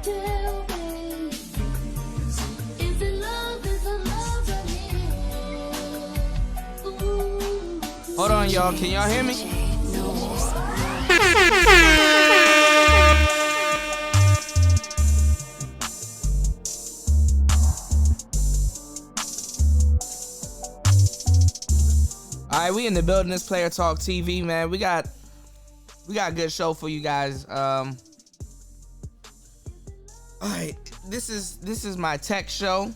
Tell me, is it love? Is it love right here? Ooh. Hold on, y'all. Can y'all hear me? All right, we in the building. This Player Talk TV, man. We got a good show for you guys. All right, this is my tech show.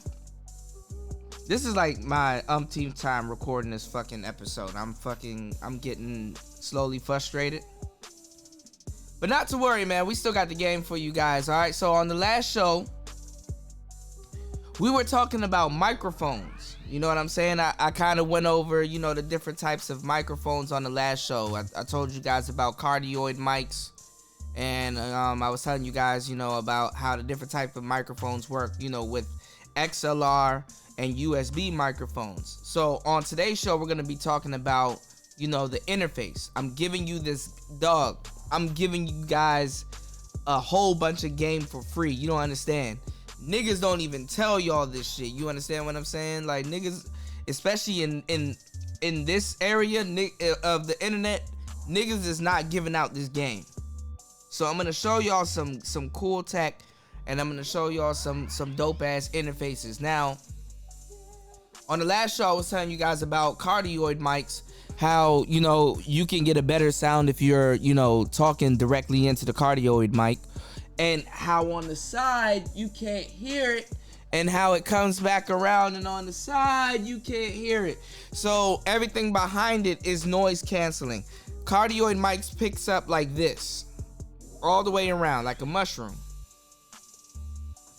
This is like my umpteenth time recording this fucking episode. I'm getting slowly frustrated. But not to worry, man. We still got the game for you guys. All right. So on the last show, we were talking about microphones. You know what I'm saying? I kind of went over, the different types of microphones on the last show. I told you guys about cardioid mics. And I was telling you guys, about how the different types of microphones work, with XLR and USB microphones. So on today's show, we're going to be talking about, the interface. I'm giving you this dog. I'm giving you guys a whole bunch of game for free. You don't understand. Niggas don't even tell y'all this shit. You understand what I'm saying? Like, niggas, especially in this area of the internet, niggas is not giving out this game. So I'm gonna show y'all some cool tech, and I'm gonna show y'all some dope ass interfaces. Now, on the last show, I was telling you guys about cardioid mics, how you can get a better sound if you're talking directly into the cardioid mic, and how on the side you can't hear it, and how it comes back around, and on the side you can't hear it. So everything behind it is noise canceling. Cardioid mics picks up like this, all the way around, like a mushroom.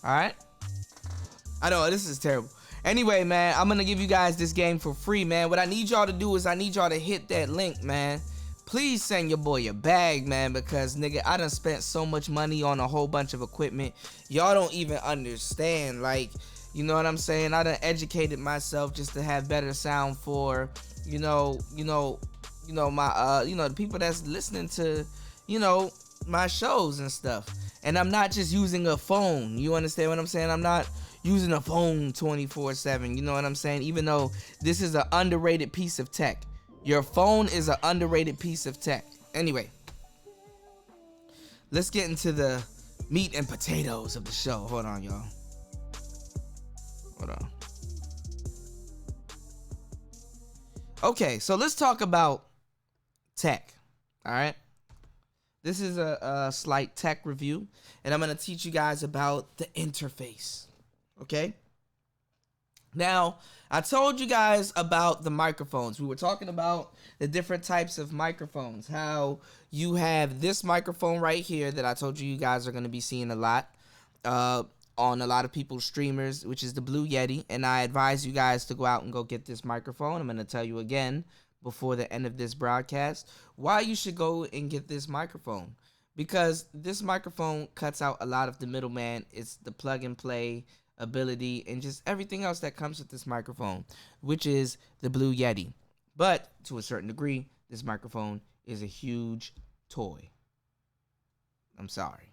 Alright? I know, this is terrible. Anyway, man, I'm gonna give you guys this game for free, man. What I need y'all to do is I need y'all to hit that link, man. Please send your boy a bag, man, because, nigga, I done spent so much money on a whole bunch of equipment. Y'all don't even understand, like, you know what I'm saying? I done educated myself just to have better sound for, my, the people that's listening to, my shows and stuff. And I'm not just using a phone. You understand what I'm saying? I'm not using a phone 24/7. You know what I'm saying? Even though this is an underrated piece of tech. Your phone is an underrated piece of tech. Anyway, let's get into the meat and potatoes of the show. Hold on, y'all. Hold on. Okay, so let's talk about tech. All right. This is a slight tech review, and I'm going to teach you guys about the interface. Okay? Now, I told you guys about the microphones. We were talking about the different types of microphones. How you have this microphone right here that I told you guys are going to be seeing a lot on a lot of people's streamers, which is the Blue Yeti. And I advise you guys to go out and go get this microphone. I'm going to tell you again before the end of this broadcast why you should go and get this microphone. Because this microphone cuts out a lot of the middleman. It's the plug and play ability and just everything else that comes with this microphone, which is the Blue Yeti. But to a certain degree, this microphone is a huge toy. I'm sorry.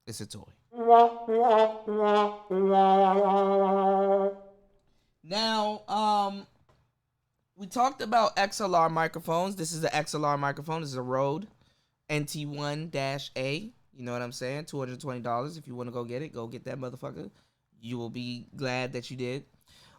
It's a toy. Now, we talked about XLR microphones. This is the XLR microphone. This is a Rode NT1-A. You know what I'm saying? $220. If you want to go get it, go get that motherfucker. You will be glad that you did.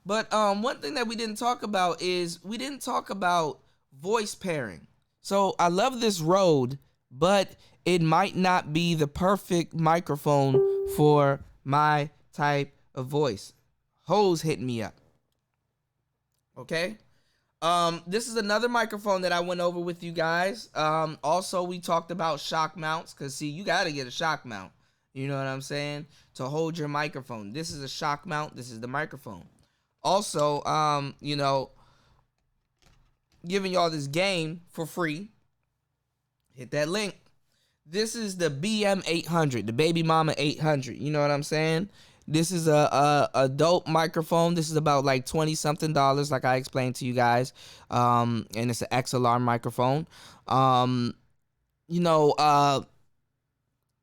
But one thing that we didn't talk about is we didn't talk about voice pairing. So I love this Rode, but it might not be the perfect microphone for my type of voice. Hoes hitting me up. Okay? This is another microphone that I went over with you guys. Also, we talked about shock mounts, because, see, you got to get a shock mount. You know what I'm saying? To hold your microphone. This is a shock mount. This is the microphone. Also, giving y'all this game for free. Hit that link. This is the BM800, the Baby Mama 800. You know what I'm saying? This is a dope microphone. This is about like $20-something, like I explained to you guys. And it's an XLR microphone.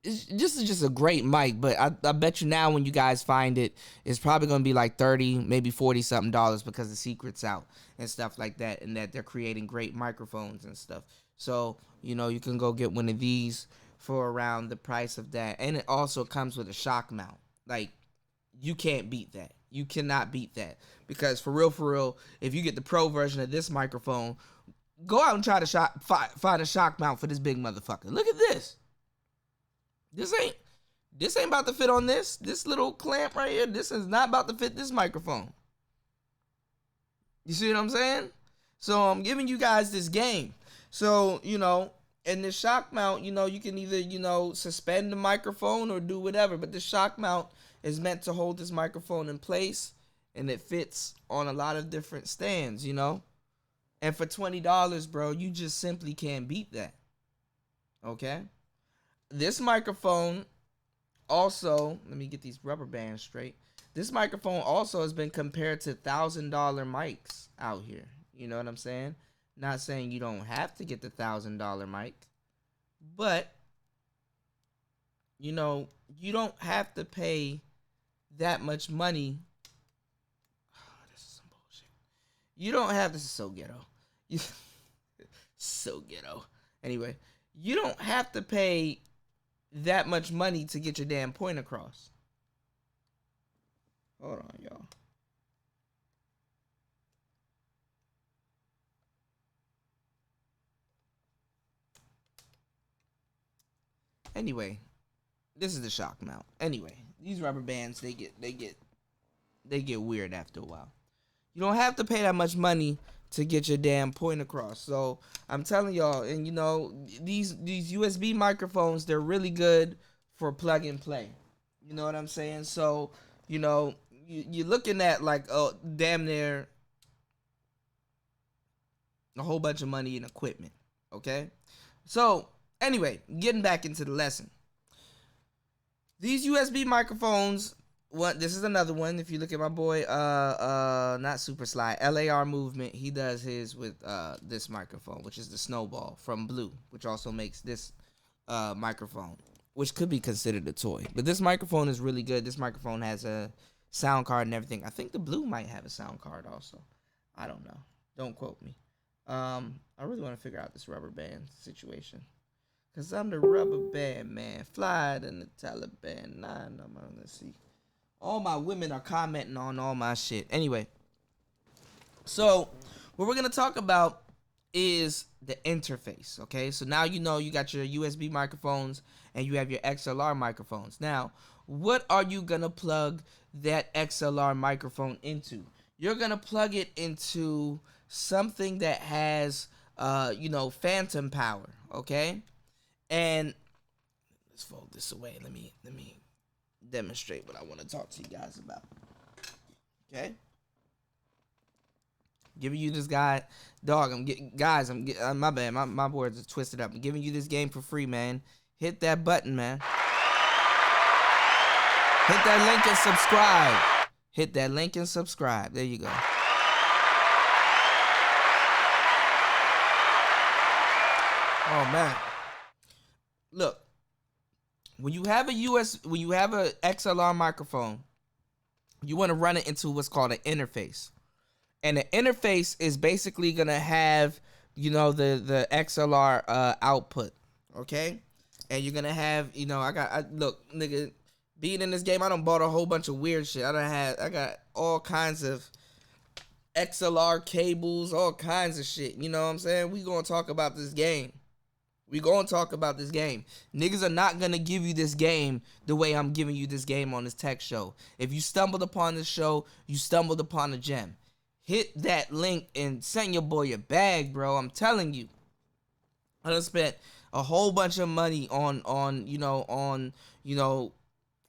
this is just a great mic, but I bet you now when you guys find it, it's probably gonna be like 30, maybe 40 something dollars because the secret's out and stuff like that, and that they're creating great microphones and stuff. So you can go get one of these for around the price of that, and it also comes with a shock mount. Like, you can't beat that. You cannot beat that, because for real, if you get the pro version of this microphone, go out and try to find a shock mount for this big motherfucker. Look at this. This ain't about to fit on this little clamp right here. This is not about to fit this microphone. You see what I'm saying? So I'm giving you guys this game. So, and this shock mount, you can either, suspend the microphone or do whatever. But the shock mount is meant to hold this microphone in place, and it fits on a lot of different stands, And for $20, bro, you just simply can't beat that. Okay? This microphone also, let me get these rubber bands straight. This microphone also has been compared to $1,000 mics out here. You know what I'm saying? Not saying you don't have to get the $1,000 mic, but you don't have to pay that much money. Oh, this is some bullshit. You don't have, this is so ghetto. So ghetto. Anyway, you don't have to pay that much money to get your damn point across. Hold on, y'all. Anyway, this is the shock mount. Anyway, these rubber bands, they get weird after a while. You don't have to pay that much money to get your damn point across. So I'm telling y'all, and these USB microphones, they're really good for plug and play. You know what I'm saying? So you're looking at like damn near a whole bunch of money in equipment. Okay, so anyway, getting back into the lesson. These USB microphones. This is another one. If you look at my boy, not Super Sly, LAR Movement, he does his with this microphone, which is the Snowball from Blue, which also makes this microphone, which could be considered a toy. But this microphone is really good. This microphone has a sound card and everything. I think the Blue might have a sound card also. I don't know. Don't quote me. I really want to figure out this rubber band situation. Because I'm the rubber band man. Fly than the Taliban. Nah, no, man. Let's see. All my women are commenting on all my shit. Anyway, so what we're going to talk about is the interface, okay? So now you got your USB microphones and you have your XLR microphones. Now, what are you going to plug that XLR microphone into? You're going to plug it into something that has, phantom power, okay? And let's fold this away. Let me demonstrate what I want to talk to you guys about. Okay, giving you this guy, dog. My bad. My words are twisted up. I'm giving you this game for free, man. Hit that button, man. Hit that link and subscribe. Hit that link and subscribe. There you go. Oh man, look. When you have a XLR microphone, you want to run it into what's called an interface. And the interface is basically going to have, the XLR output, okay? And you're going to have, look, nigga, being in this game, I done bought a whole bunch of weird shit. I got all kinds of XLR cables, all kinds of shit. You know what I'm saying? We going to talk about this game. Niggas are not going to give you this game the way I'm giving you this game on this tech show. If you stumbled upon this show, you stumbled upon a gem. Hit that link and send your boy a bag, bro. I'm telling you. I done spent a whole bunch of money on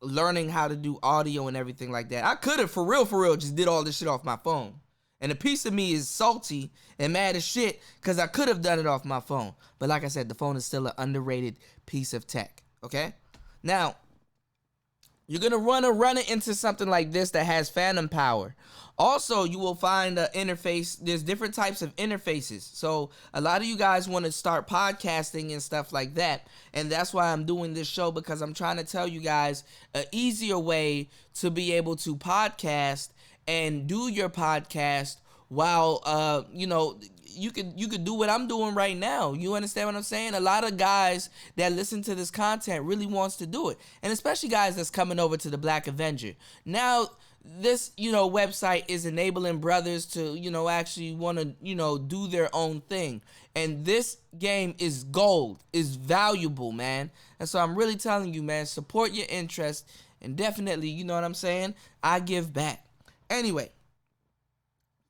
learning how to do audio and everything like that. I could have, for real, just did all this shit off my phone. And a piece of me is salty and mad as shit because I could have done it off my phone. But like I said, the phone is still an underrated piece of tech, okay? Now, You're going to run it into something like this that has phantom power. Also, you will find an interface. There's different types of interfaces. So a lot of you guys want to start podcasting and stuff like that. And that's why I'm doing this show, because I'm trying to tell you guys an easier way to be able to podcast and do your podcast while, you could do what I'm doing right now. You understand what I'm saying? A lot of guys that listen to this content really wants to do it. And especially guys that's coming over to the Black Avenger. Now, this, website is enabling brothers to, actually want to, do their own thing. And this game is gold, is valuable, man. And so I'm really telling you, man, support your interest, and definitely, you know what I'm saying? I give back. Anyway,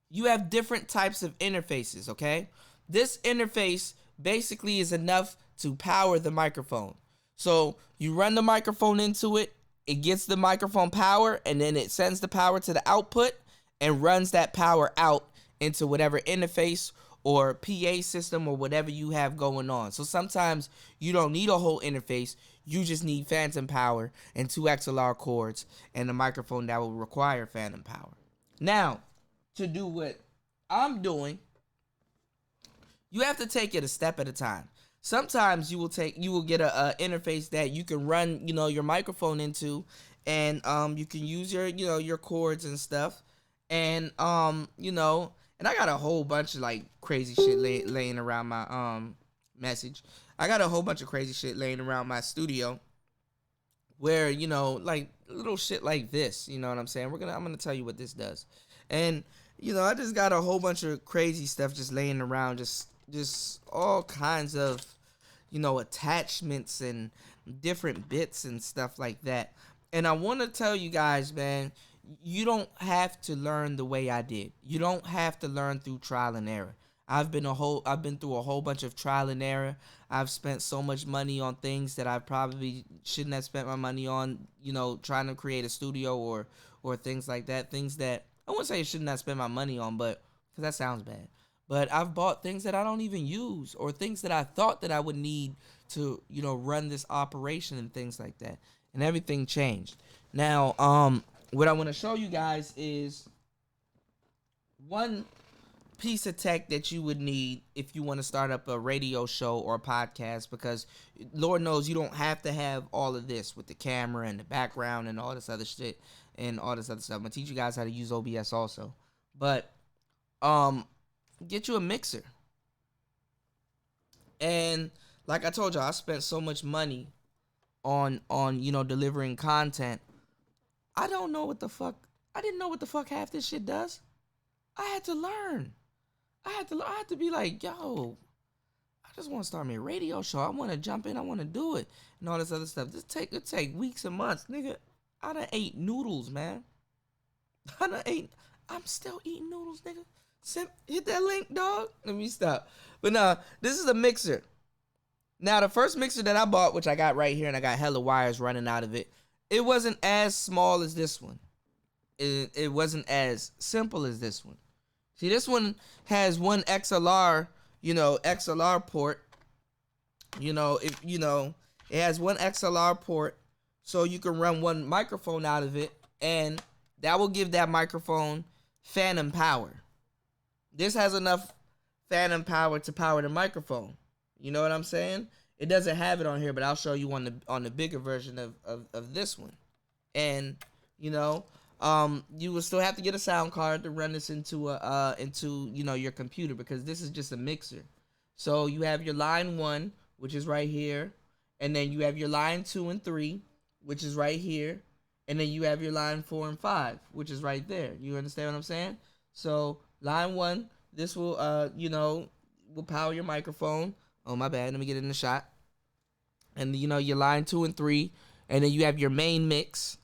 you have different types of interfaces, okay? This interface basically is enough to power the microphone. So you run the microphone into it, it gets the microphone power, and then it sends the power to the output and runs that power out into whatever interface or PA system or whatever you have going on. So sometimes you don't need a whole interface. You just need phantom power and 2 XLR cords and a microphone that will require phantom power. Now, to do what I'm doing, you have to take it a step at a time. Sometimes you will get a interface that you can run, your microphone into, and you can use your cords and stuff, and and I got a whole bunch of like crazy shit laying around my message. I got a whole bunch of crazy shit laying around my studio, where like little shit like this. You know what I'm saying? I'm gonna tell you what this does, and I just got a whole bunch of crazy stuff just laying around, just all kinds of, attachments and different bits and stuff like that. And I want to tell you guys, man, you don't have to learn the way I did. You don't have to learn through trial and error. I've been through a whole bunch of trial and error. I've spent so much money on things that I probably shouldn't have spent my money on, trying to create a studio or things like that. Things that I wouldn't say I should not spend my money on, but because that sounds bad. But I've bought things that I don't even use, or things that I thought that I would need to, run this operation and things like that. And everything changed. Now, what I want to show you guys is one piece of tech that you would need if you want to start up a radio show or a podcast, because Lord knows you don't have to have all of this with the camera and the background and all this other shit and all this other stuff. I'm gonna teach you guys how to use OBS also, but get you a mixer. And like I told y'all, I spent so much money on delivering content. I didn't know what the fuck half this shit does. I had to learn. I had to be like, yo, I just want to start me a radio show. I want to jump in. I want to do it and all this other stuff. It take weeks and months, nigga. I done ate noodles, man. I'm still eating noodles, nigga. Hit that link, dog. Let me stop. But nah, this is a mixer. Now, the first mixer that I bought, which I got right here, and I got hella wires running out of it, it wasn't as small as this one. It wasn't as simple as this one. See, this one has one XLR, XLR port. It has one XLR port, so you can run one microphone out of it, and that will give that microphone phantom power. This has enough phantom power to power the microphone. You know what I'm saying? It doesn't have it on here, but I'll show you on the bigger version of this one. And you will still have to get a sound card to run this into your computer, because this is just a mixer. So you have your line 1, which is right here, and then you have your line 2 and 3, which is right here, and then you have your line 4 and 5, which is right there. You understand what I'm saying? So line 1, this will will power your microphone. Oh, my bad. Let me get it in the shot. And your line 2 and 3, and then you have your main mix,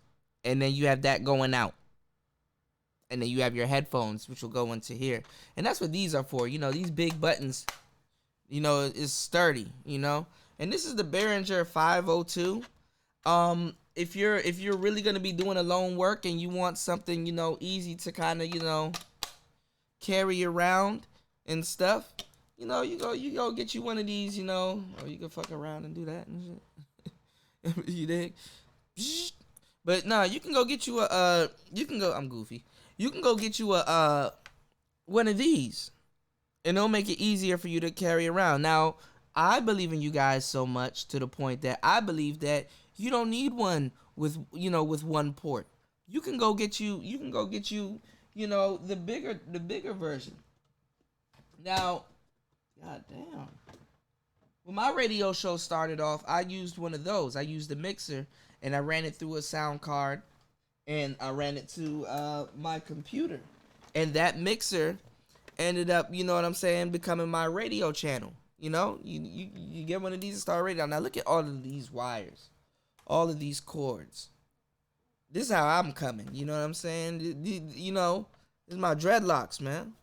and then you have that going out. And then you have your headphones, which will go into here. And that's what these are for. These big buttons, is sturdy, And this is the Behringer 502. If you're really going to be doing alone work and you want something, easy to kind of, carry around and stuff, you go get you one of these, or you can fuck around and do that and shit. You dig? But no, you can go get you you can go. I'm goofy. You can go get you a one of these, and it'll make it easier for you to carry around. Now, I believe in you guys so much to the point that I believe that you don't need one with with one port. You can go get you. You can go get you. The bigger version. Now, god damn. When my radio show started off, I used one of those. I used the mixer, and I ran it through a sound card, and I ran it to my computer, and that mixer ended up, becoming my radio channel. You get one of these and start radio. Now look at all of these wires, all of these cords. This is how I'm coming. You know what I'm saying? This is my dreadlocks, man.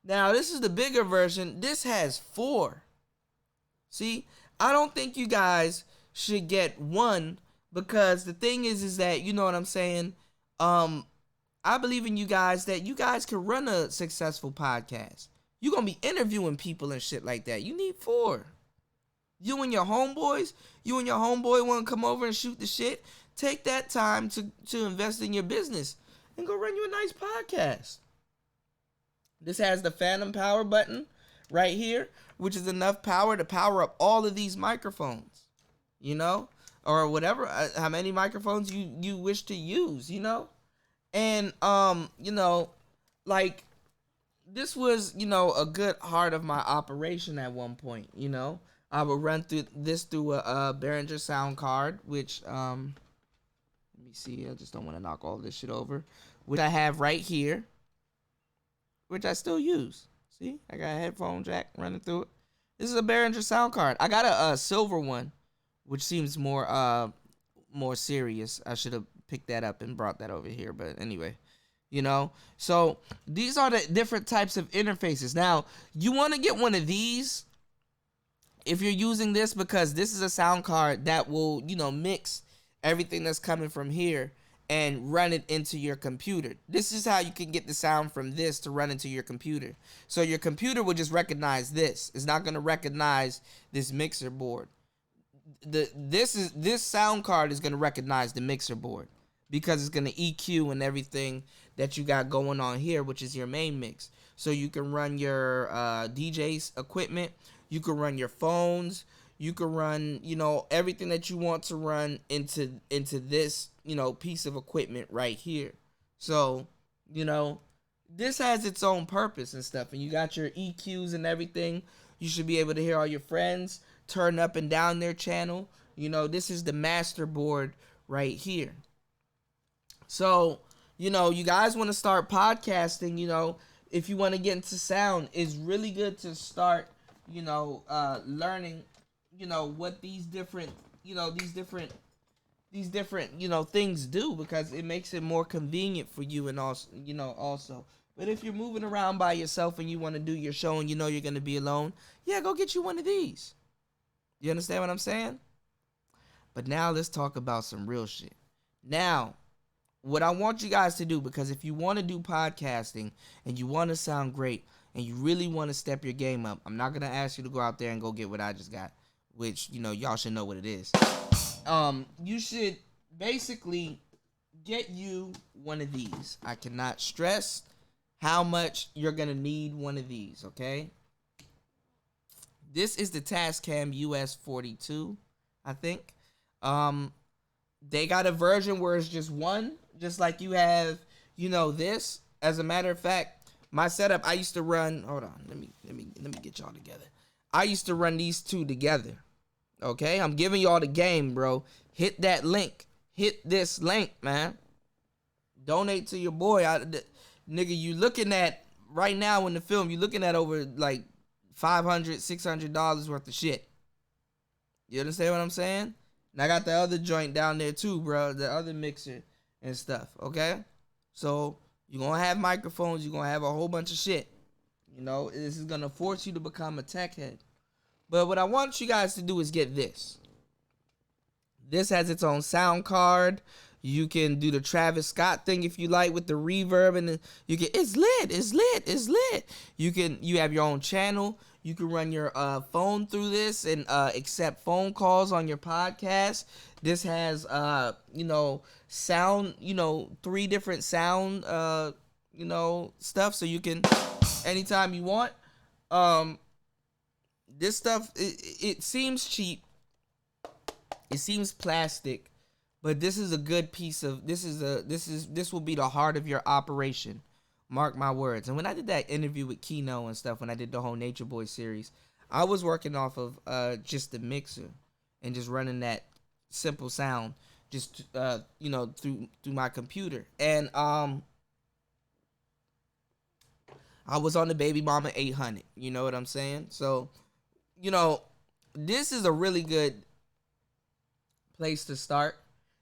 Now this is the bigger version. This has 4. See, I don't think you guys should get one, because the thing is that, you know what I'm saying? I believe in you guys that you guys can run a successful podcast. You're going to be interviewing people and shit like that. You need 4. You and your homeboy want to come over and shoot the shit. Take that time to invest in your business and go run you a nice podcast. This has the phantom power button right here, which is enough power to power up all of these microphones, or whatever, how many microphones you wish to use, and like, this was a good heart of my operation at one point. I would run through a Behringer sound card, which let me see, I just don't want to knock all this shit over, which I have right here, which I still use. See, I got a headphone jack running through it. This is a Behringer sound card. I got a silver one, which seems more serious. I should have picked that up and brought that over here, but anyway, so these are the different types of interfaces. Now, you want to get one of these if you're using this, because this is a sound card that will, mix everything that's coming from here and run it into your computer. This is how you can get the sound from this to run into your computer. So your computer will just recognize this. It's not going to recognize this mixer board. This sound card is going to recognize the mixer board, because it's going to EQ and everything that you got going on here, which is your main mix. So you can run your DJ's equipment. You can run your phones. You can run, everything that you want to run into this, piece of equipment right here. So, this has its own purpose and stuff. And you got your EQs and everything. You should be able to hear all your friends turn up and down their channel. This is the master board right here. So, you guys want to start podcasting, if you want to get into sound, it's really good to start, learning, what these different things do, because it makes it more convenient for you, and also. But if you're moving around by yourself and you want to do your show and you're going to be alone, yeah, go get you one of these. You understand what I'm saying? But now let's talk about some real shit. Now, what I want you guys to do, because if you want to do podcasting and you want to sound great and you really want to step your game up, I'm not going to ask you to go out there and go get what I just got, which, y'all should know what it is. You should basically get you one of these. I cannot stress how much you're going to need one of these, okay? This is the Tascam US42, I think. They got a version where it's just one, just like you have, this. As a matter of fact, my setup, I used to run, hold on, let me get y'all together. I used to run these two together. Okay, I'm giving y'all the game, bro. Hit that link. Hit this link, man. Donate to your boy. Nigga, you looking at, right now in the film, you looking at over like $500, $600 worth of shit. You understand what I'm saying? And I got the other joint down there too, bro. The other mixer and stuff, okay? So, you're going to have microphones. You're going to have a whole bunch of shit. This is going to force you to become a tech head. But what I want you guys to do is get this. This has its own sound card. You can do the Travis Scott thing if you like, with the reverb, and you can, it's lit. You have your own channel. You can run your phone through this and accept phone calls on your podcast. This has sound, 3 different sound stuff, so you can anytime you want. This stuff, it seems cheap. It seems plastic, but this is a good piece of this will be the heart of your operation. Mark my words. And when I did that interview with Kino and stuff, when I did the whole Nature Boy series, I was working off of just the mixer and just running that simple sound just through my computer. And I was on the Baby Mama 800. You know what I'm saying? So, this is a really good place to start.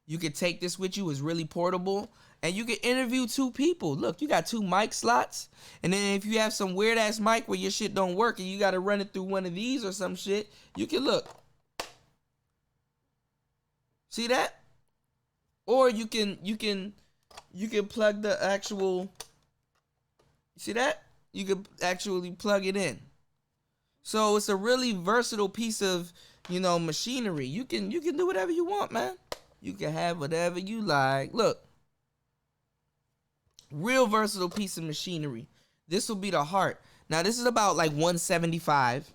You could take this with you. It's really portable. And you can interview 2 people. Look, you got 2 mic slots. And then if you have some weird ass mic where your shit don't work and you got to run it through one of these or some shit, you can look. See that? Or you can plug the actual. See that? You can actually plug it in. So it's a really versatile piece of, machinery. You can do whatever you want, man. You can have whatever you like. Look. Real versatile piece of machinery. This will be the heart. Now, this is about like 175.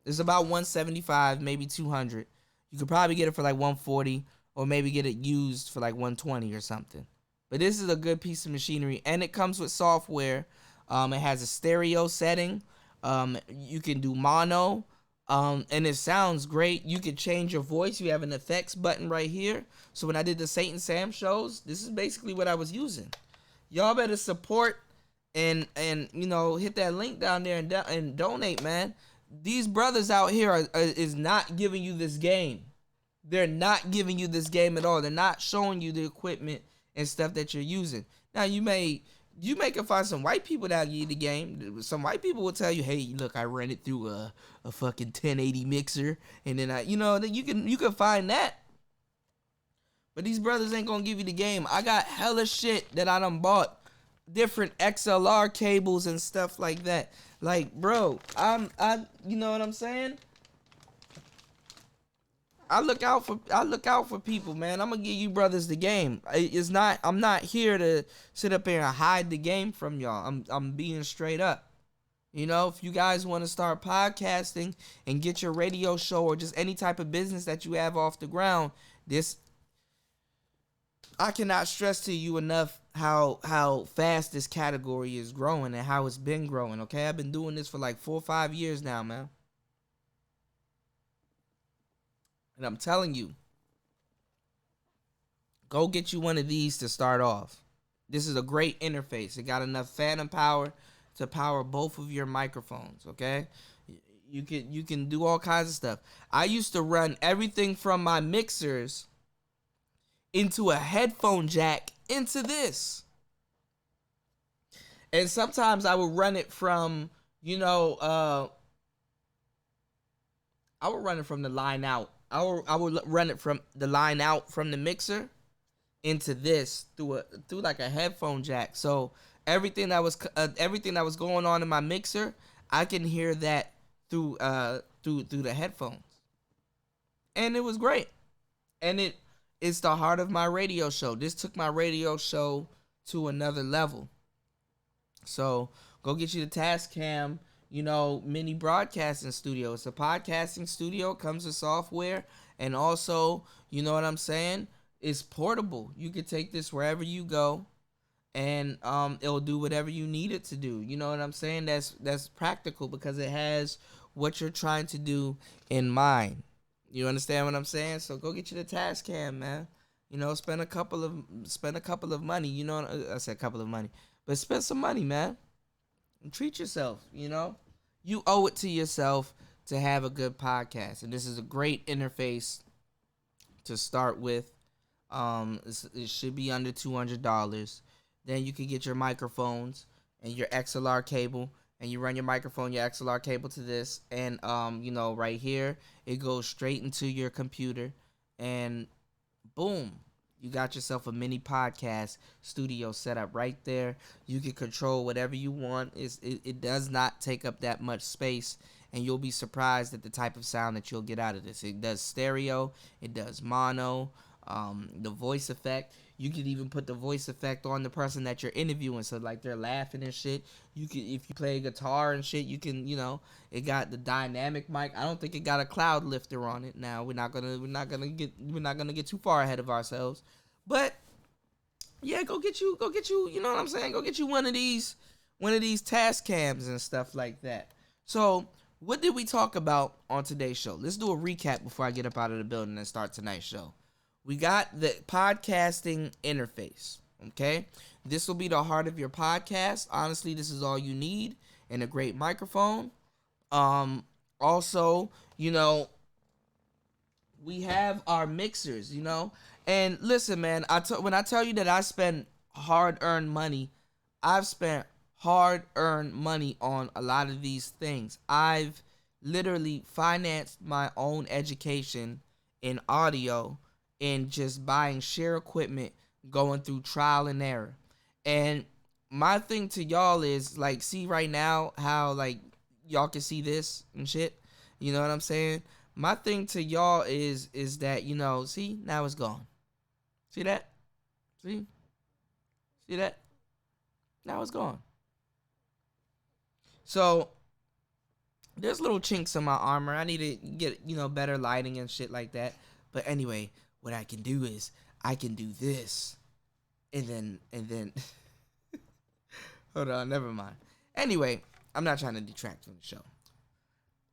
It's about 175, maybe 200. You could probably get it for like 140 or maybe get it used for like 120 or something. But this is a good piece of machinery, and it comes with software. It has a stereo setting. You can do mono, and it sounds great. You can change your voice. You have an effects button right here. So when I did the Saint and Sam shows, this is basically what I was using. Y'all better support and hit that link down there and donate, man. These brothers out here is not giving you this game. They're not giving you this game at all. They're not showing you the equipment and stuff that you're using. Now you may can find some white people that give you the game. Some white people will tell you, hey, look, I ran it through a fucking 1080 mixer, and then then you can find that. But these brothers ain't gonna give you the game. I got hella shit that I done bought. Different XLR cables and stuff like that. Like, bro, you know what I'm saying? I look out for people, man. I'm gonna give you brothers the game. I'm not here to sit up here and hide the game from y'all. I'm being straight up. If you guys want to start podcasting and get your radio show or just any type of business that you have off the ground, I cannot stress to you enough how fast this category is growing and how it's been growing, okay? I've been doing this for like 4 or 5 years now, man. And I'm telling you, go get you one of these to start off. This is a great interface. It got enough phantom power to power both of your microphones, okay? You can do all kinds of stuff. I used to run everything from my mixers into a headphone jack into this. And sometimes I would run it from, I would run it from the line out. I would run it from the line out from the mixer into this through like a headphone jack. So everything that was going on in my mixer, I can hear that through the headphones. And it was great. And it's the heart of my radio show. This took my radio show to another level. So go get you the Tascam, mini broadcasting studio. It's a podcasting studio. It comes with software. And also, you know what I'm saying? It's portable. You can take this wherever you go. And it'll do whatever you need it to do. You know what I'm saying? That's practical because it has what you're trying to do in mind. You understand what I'm saying? So go get you the Tascam, man. Spend a couple of money. I said a couple of money, but spend some money, man. And treat yourself. You owe it to yourself to have a good podcast, and this is a great interface to start with. It should be under $200. Then you can get your microphones and your XLR cable. And you run your microphone, your XLR cable to this. And, right here, it goes straight into your computer. And boom, you got yourself a mini podcast studio set up right there. You can control whatever you want. It does not take up that much space. and you'll be surprised at the type of sound that you'll get out of this. It does stereo, it does mono, the voice effect. You can even put the voice effect on the person that you're interviewing, so like they're laughing and shit. You can, if you play guitar and shit, you can, it got the dynamic mic. I don't think it got a cloud lifter on it. Now we're not gonna get too far ahead of ourselves, but yeah, go get you, you know what I'm saying? Go get you one of these Tascams and stuff like that. So, what did we talk about on today's show? Let's do a recap before I get up out of the building and start tonight's show. We got the podcasting interface, okay? This will be the heart of your podcast. Honestly, this is all you need, and a great microphone. Also, we have our mixers, and listen, man, when I tell you that I spend hard-earned money, I've spent hard-earned money on a lot of these things. I've literally financed my own education in audio and just buying share equipment, going through trial and error. And my thing to y'all is, like, see right now how, like, y'all can see this and shit. You know what I'm saying? My thing to y'all is that, see, now it's gone. See that? See that? Now it's gone. So, there's little chinks in my armor. I need to get, better lighting and shit like that. But anyway, what I can do is I can do this. And then hold on, never mind. Anyway, I'm not trying to detract from the show.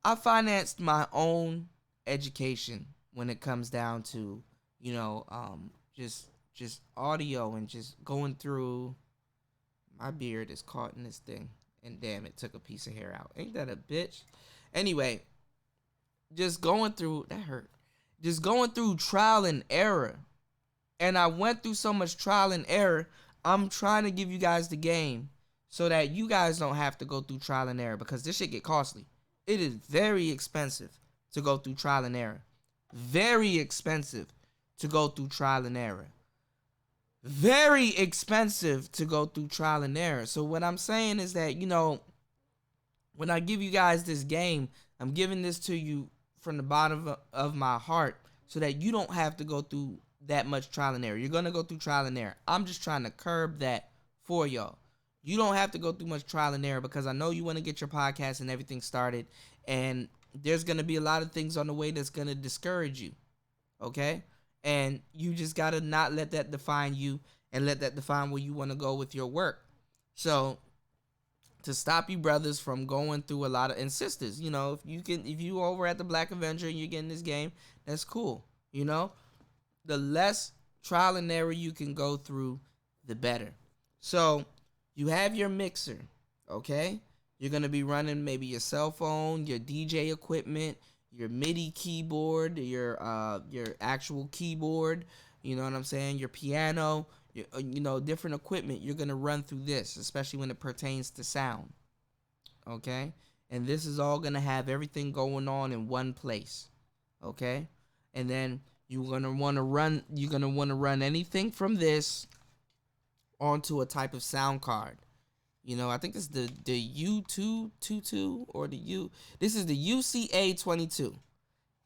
I financed my own education when it comes down to, just audio and just going through. My beard is caught in this thing, and damn, it took a piece of hair out. Ain't that a bitch? Anyway, just going through, that hurt. Just going through trial and error. And I went through so much trial and error, I'm trying to give you guys the game so that you guys don't have to go through trial and error, because this shit get costly. It is very expensive to go through trial and error. Very expensive to go through trial and error. Very expensive to go through trial and error. So what I'm saying is that, when I give you guys this game, I'm giving this to you from the bottom of my heart so that you don't have to go through that much trial and error. You're going to go through trial and error. I'm just trying to curb that for y'all. You don't have to go through much trial and error, because I know you want to get your podcast and everything started, and there's going to be a lot of things on the way that's going to discourage you, okay? And you just got to not let that define you and let that define where you want to go with your work. So, to stop you brothers from going through a lot of, and sisters, if you over at the Black Avenger and you're getting this game, that's cool, The less trial and error you can go through, the better. So, you have your mixer, okay? You're going to be running maybe your cell phone, your DJ equipment, your MIDI keyboard, your actual keyboard, you know what I'm saying? Your piano, different equipment. You're going to run through this, especially when it pertains to sound, okay? And this is all going to have everything going on in one place, okay? And then you're going to want to run anything from this onto a type of sound card. I think this is the U222 or this is the UCA22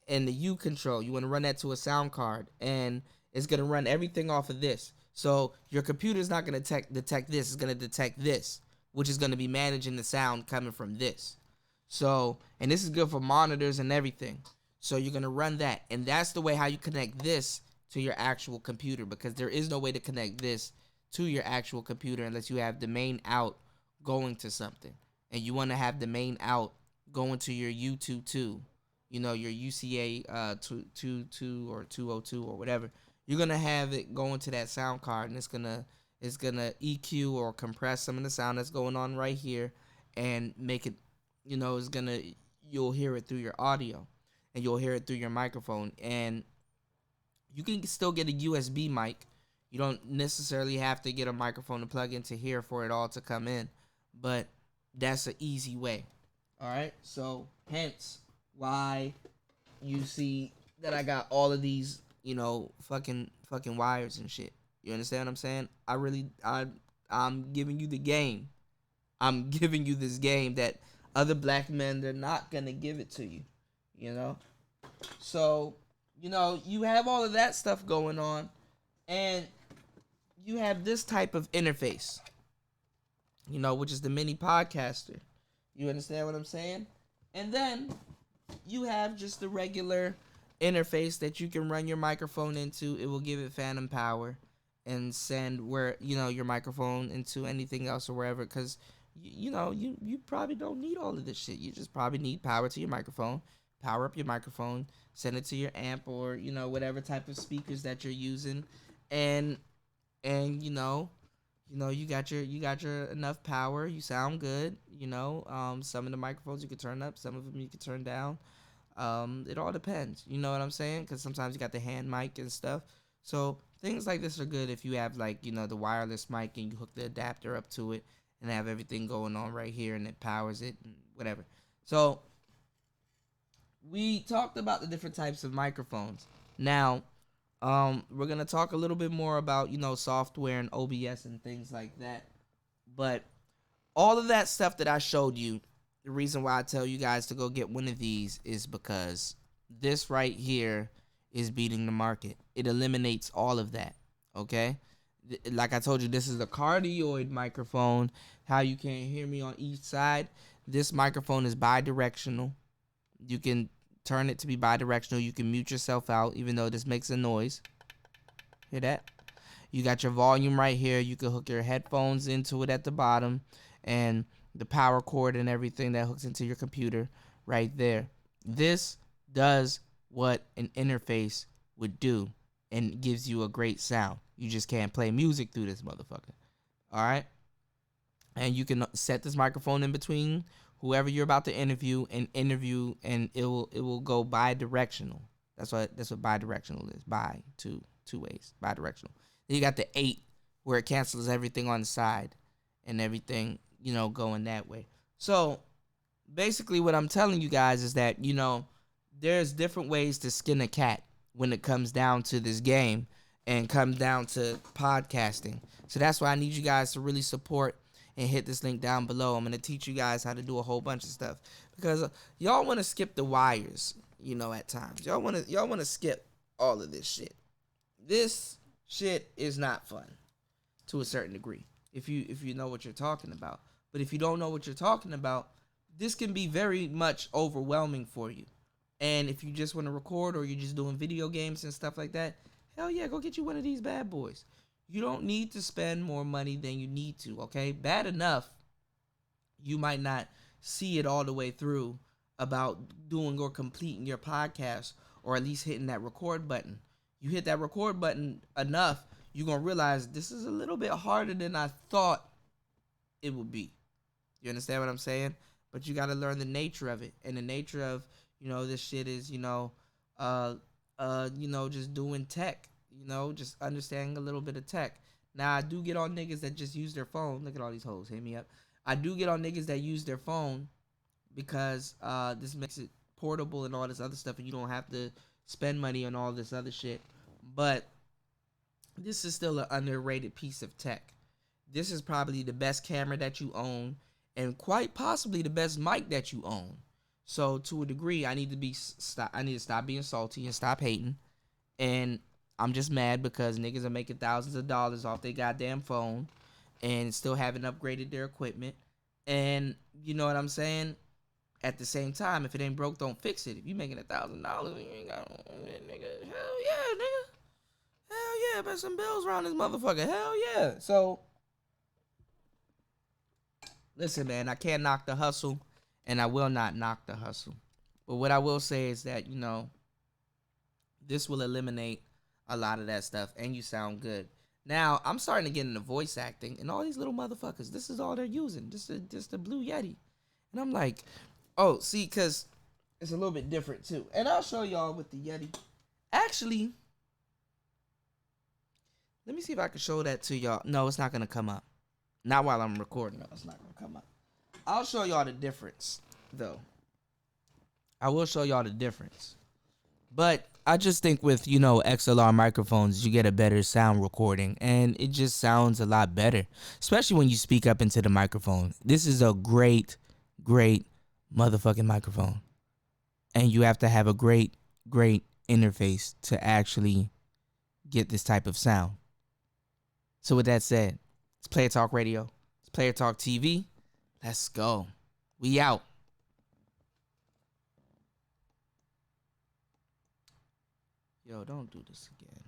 and the U control. You want to run that to a sound card, and it's going to run everything off of this. So your computer's not going to detect this. It's going to detect this, which is going to be managing the sound coming from this. So, and this is good for monitors and everything. So you're going to run that, and that's the way how you connect this to your actual computer, because there is no way to connect this to your actual computer unless you have the main out going to something, and you want to have the main out going to your U22, your UCA 22 or 202 or whatever. You're gonna have it going to that sound card, and it's gonna EQ or compress some of the sound that's going on right here, and make it, you'll hear it through your audio, and you'll hear it through your microphone, and you can still get a USB mic. You don't necessarily have to get a microphone to plug into here for it all to come in, but that's an easy way. All right, so hence why you see that I got all of these, fucking wires and shit. You understand what I'm saying? I'm giving you the game. I'm giving you this game that Other black men, they're not gonna give it to you, you know. So, you have all of that stuff going on, and you have this type of interface, which is the mini podcaster. You understand what I'm saying? And then you have just the regular interface that you can run your microphone into. It will give it phantom power and send your microphone into anything else or wherever, because you probably don't need all of this shit. You just probably need power to your microphone. Power up your microphone, send it to your amp or whatever type of speakers that you're using, and you got your enough power. You sound good. Some of the microphones you can turn up, some of them you can turn down. It all depends. You know what I'm saying? Because sometimes you got the hand mic and stuff. So things like this are good if you have the wireless mic and you hook the adapter up to it and have everything going on right here and it powers it and whatever. So we talked about the different types of microphones. Now, we're gonna talk a little bit more about software and OBS and things like that. But all of that stuff that I showed you, the reason why I tell you guys to go get one of these is because this right here is beating the market. It eliminates all of that. Okay, like I told you, this is a cardioid microphone. How you can't hear me on each side. This microphone is bi-directional. You can turn it to be bi-directional. You can mute yourself out, even though this makes a noise. Hear that? You got your volume right here. You can hook your headphones into it at the bottom, and the power cord and everything that hooks into your computer right there. This does what an interface would do and gives you a great sound. You just can't play music through this motherfucker. All right? And you can set this microphone in between whoever you're about to interview, and it will go bi-directional. That's what bi-directional is. Two ways. Bi-directional. Then you got the 8 where it cancels everything on the side and everything, going that way. So basically what I'm telling you guys is that, there's different ways to skin a cat when it comes down to this game and comes down to podcasting. So that's why I need you guys to really support and hit this link down below. I'm going to teach you guys how to do a whole bunch of stuff, because y'all want to skip the wires, at times. Y'all want to skip all of this shit. This shit is not fun to a certain degree if you know what you're talking about. But if you don't know what you're talking about, this can be very much overwhelming for you. And if you just want to record or you're just doing video games and stuff like that, hell yeah, go get you one of these bad boys. You don't need to spend more money than you need to, okay? Bad enough, you might not see it all the way through about doing or completing your podcast, or at least hitting that record button. You hit that record button enough, you're going to realize this is a little bit harder than I thought it would be. You understand what I'm saying? But you got to learn the nature of it. And the nature of, this shit is, just doing tech. Just understanding a little bit of tech. Now, I do get on niggas that just use their phone. Look at all these hoes. Hit me up. I do get on niggas that use their phone because this makes it portable and all this other stuff, and you don't have to spend money on all this other shit. But this is still an underrated piece of tech. This is probably the best camera that you own, and quite possibly the best mic that you own. So to a degree, I need to stop being salty and stop hating. And I'm just mad because niggas are making thousands of dollars off their goddamn phone and still haven't upgraded their equipment. And you know what I'm saying? At the same time, if it ain't broke, don't fix it. If you making $1,000, you ain't got nigga. Hell yeah, nigga. Hell yeah, bet some bills around this motherfucker. Hell yeah. So listen, man, I can't knock the hustle, and I will not knock the hustle. But what I will say is that, this will eliminate a lot of that stuff, and you sound good. Now, I'm starting to get into voice acting, and all these little motherfuckers, this is all they're using, just the Blue Yeti. And I'm like, oh, see, because it's a little bit different, too. And I'll show y'all with the Yeti. Actually, let me see if I can show that to y'all. No, it's not going to come up. Not while I'm recording. No, it's not going to come up. I'll show y'all the difference, though. I will show y'all the difference. But I just think with, XLR microphones, you get a better sound recording. And it just sounds a lot better. Especially when you speak up into the microphone. This is a great motherfucking microphone. And you have to have a great interface to actually get this type of sound. So with that said, it's Player Talk Radio. It's Player Talk TV. Let's go. We out. Yo, don't do this again.